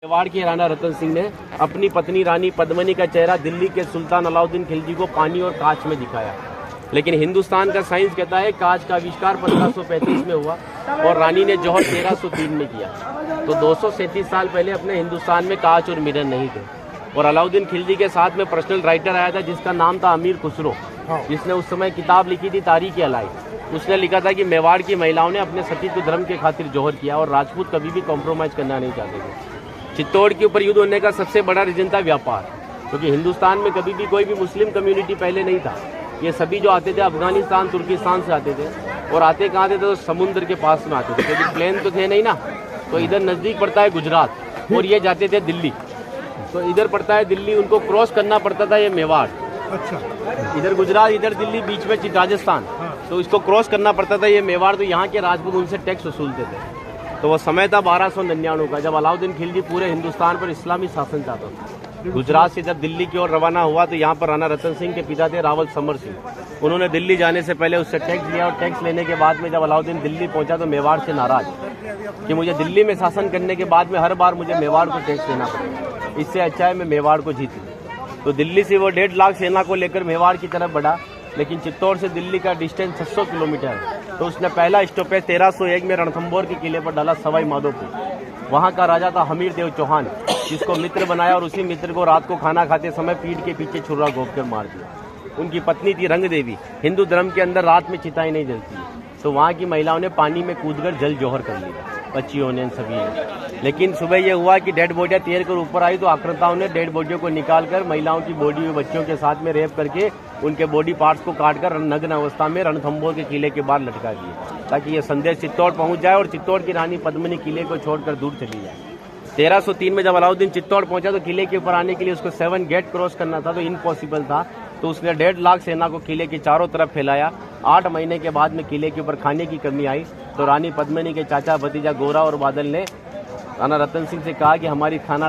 मेवाड़ की राणा रतन सिंह ने अपनी पत्नी रानी पद्मिनी का चेहरा दिल्ली के सुल्तान अलाउद्दीन खिलजी को पानी और कांच में दिखाया। लेकिन हिंदुस्तान का साइंस कहता है कांच का आविष्कार 1535 में हुआ और रानी ने जौहर 1303 में किया। तो 237 साल पहले अपने हिंदुस्तान में कांच और मिरर नहीं थे। और अलाउद्दीन खिलजी के साथ में पर्सनल राइटर आया था जिसका नाम था अमीर खुसरो, जिसने उस समय किताब लिखी थी तारीख अलाई। उसने लिखा था कि मेवाड़ की महिलाओं ने अपने सतीत्व धर्म के खातिर जौहर किया और राजपूत कभी भी कॉम्प्रोमाइज करना नहीं चाहते थे। चित्तौड़ के ऊपर युद्ध होने का सबसे बड़ा रीजन था व्यापार, क्योंकि हिंदुस्तान में कभी भी कोई भी मुस्लिम कम्युनिटी पहले नहीं था। ये सभी जो आते थे अफगानिस्तान तुर्किस्तान से आते थे और आते कहाँ थे तो समुद्र के पास में आते थे, क्योंकि प्लेन तो थे नहीं ना। तो इधर नज़दीक पड़ता है गुजरात और ये जाते थे दिल्ली, तो इधर पड़ता है दिल्ली, उनको क्रॉस करना पड़ता था ये मेवाड़। अच्छा, इधर गुजरात इधर दिल्ली बीच में राजस्थान, तो इसको क्रॉस करना पड़ता था ये मेवाड़। तो यहाँ के राजपूत उनसे टैक्स वसूलते थे। तो वो समय था 1299 का, जब अलाउद्दीन खिलजी पूरे हिंदुस्तान पर इस्लामी शासन चाहता था। गुजरात से जब दिल्ली की ओर रवाना हुआ तो यहाँ पर राणा रतन सिंह के पिता थे रावल समर सिंह। उन्होंने दिल्ली जाने से पहले उससे टैक्स लिया और टैक्स लेने के बाद में जब अलाउद्दीन दिल्ली पहुंचा तो मेवाड़ से नाराज कि मुझे दिल्ली में शासन करने के बाद में हर बार मुझे मेवाड़ को टैक्स देना पड़ेगा, इससे अच्छा है मैं मेवाड़ को जीत लूं। तो दिल्ली से वो 1.5 लाख सेना को लेकर मेवाड़ की तरफ बढ़ा, लेकिन चित्तौड़ से दिल्ली का डिस्टेंस 600 किलोमीटर है। तो उसने पहला स्टॉपेज 1301 में रणथंभौर के किले पर डाला सवाई माधोपुर। वहाँ का राजा था हमीर देव चौहान, जिसको मित्र बनाया और उसी मित्र को रात को खाना खाते समय पीठ के पीछे छुरा घोंप कर मार दिया। उनकी पत्नी थी रंग देवी। हिंदू धर्म के अंदर रात में चिताएं नहीं जलती, तो वहाँ की महिलाओं ने पानी में कूदकर जल जौहर कर लिया, बच्चियों ने, सभी ने। लेकिन सुबह यह हुआ कि डेड बॉडियां तैर कर ऊपर आई तो आक्रांताओं ने डेड बॉडियों को निकालकर महिलाओं की बॉडी में बच्चियों के साथ में रेप करके उनके बॉडी पार्ट्स को काटकर नग्न अवस्था में रणथंभौर के किले के बाहर लटका दिए, ताकि यह संदेश चित्तौड़ पहुंच जाए और चित्तौड़ की रानी पद्मिनी किले को छोड़कर दूर चली जाए। 1303 में जब अलाउद्दीन चित्तौड़ पहुंचा तो किले के ऊपर आने के लिए उसको 7 गेट क्रॉस करना था, तो इम्पॉसिबल था। तो उसने 1.5 लाख सेना को किले के चारों तरफ फैलाया। 8 महीने के बाद में किले के ऊपर खाने की कमी आई तो रानी पद्मिनी के चाचा भतीजा गोरा और बादल ने राणा रतन सिंह से कहा कि हमारा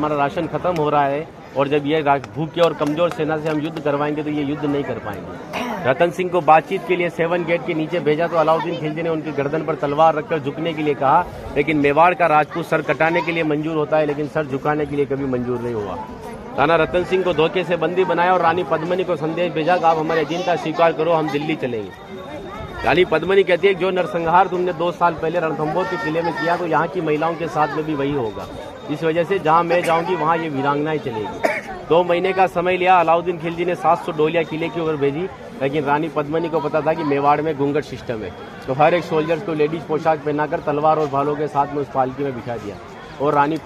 राशन खत्म हो रहा है और जब ये भूखे और कमजोर सेना से हम युद्ध करवाएंगे तो ये युद्ध नहीं कर पाएंगे। रतन सिंह को बातचीत के लिए 7 गेट के नीचे भेजा तो अलाउद्दीन खिलजी ने उनकी गर्दन पर तलवार रखकर झुकने के लिए कहा, लेकिन मेवाड़ का राजपूत सर कटाने के लिए मंजूर होता है लेकिन सर झुकाने के लिए कभी मंजूर नहीं हुआ। राणा रतन सिंह को धोखे से बंदी बनाया और रानी पद्मिनी को संदेश भेजा कि आप हमारे अधीनता स्वीकार करो, हम दिल्ली चलेंगे। रानी पद्मिनी कहती है जो नरसंहार तुमने 2 साल पहले रणथंभौर के किले में किया तो यहाँ की महिलाओं के साथ में भी वही होगा। इस वजह से जहाँ मैं जाऊँगी वहाँ ये वीरांगनाएं चलेगी। 2 महीने का समय लिया। अलाउद्दीन खिलजी ने 700 डोलियाँ किले की ओर भेजी, लेकिन रानी पद्मिनी को पता था कि मेवाड़ में घूंघट सिस्टम है, तो हर एक सोल्जर्स को लेडीज पोशाक पहनाकर तलवार और भालों के साथ में उस पालकी में बिठा दिया और रानी